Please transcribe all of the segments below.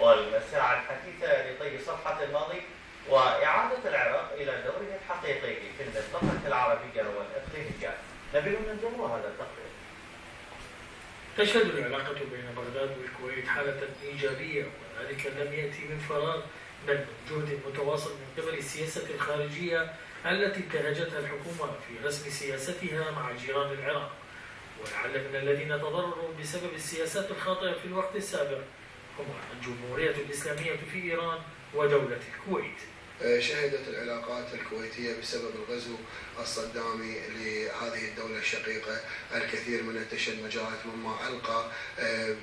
والساعة الحثيثة لطي صفحة الماضي وإعادة العراق إلى دوره الحقيقي في المنطقة العربية والإقليمية. نبيل منذر وهذا التقرير. تشهد العلاقة بين بغداد والكويت حالة إيجابية، وذلك لم يأتي من فراغ بل من جهد متواصل من قبل السياسة الخارجية التي انتهجتها الحكومة في رسم سياستها مع جيران العراق. ولعل من الذين تضرروا بسبب السياسات الخاطئة في الوقت السابق هم الجمهورية الإسلامية في إيران ودولة الكويت. شهدت العلاقات الكويتية بسبب الغزو الصدامي لهذه الدولة الشقيقة الكثير من التشنجات، مما ألقى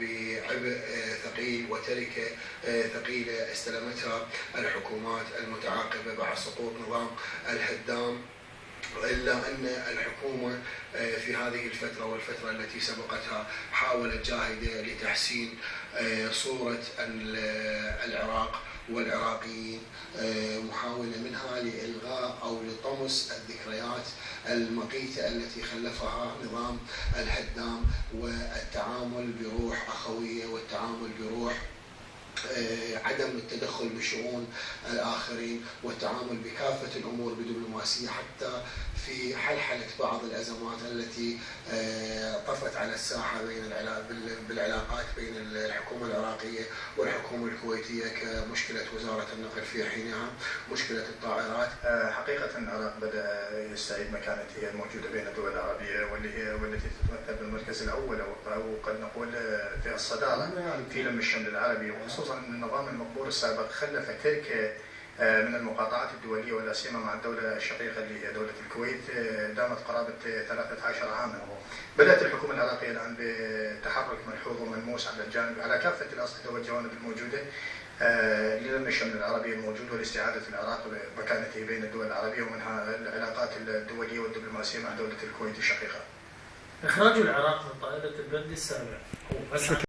بعبء ثقيل وتركة ثقيلة استلمتها الحكومات المتعاقبة بعد سقوط نظام الهدام. إلا أن الحكومة في هذه الفترة والفترة التي سبقتها حاولت جاهدة لتحسين صورة العراق والعراقيين، محاولة منها لإلغاء أو لطمس الذكريات المقيتة التي خلفها نظام الهدام، والتعامل بروح أخوية والتعامل بروح عدم التدخل بشؤون الآخرين، والتعامل بكافة الأمور بدبلوماسية حتى في حلحلة بعض الأزمات التي طفت على الساحة بالعلاقات بين الحكومة العراقية والحكومة الكويتية، كمشكلة وزارة النقل في حينها، مشكلة الطائرات. حقيقة العراق بدأ يستعيد مكانته الموجودة بين الدول العربية والتي تتمثل بالمركز الأول أو قد نقول في الصدارة في لم الشمل العربي، وخصوصا أن النظام المقبور السابق خلف تركة من المقاطعات الدولية ولا سيما مع الدولة الشقيقة اللي هي دولة الكويت دامت قرابة 13 عاما. بدأت الحكومة العراقية الآن بتحرك ملحوظ وملموس على كافة الأصعدة والجوانب الموجودة للم الشمل العربي الموجود ولاستعادة العراق مكانته بين الدول العربية، ومنها العلاقات الدولية والدبلوماسية مع دولة الكويت الشقيقة. إخراج العراق من طائلة البند السابع هو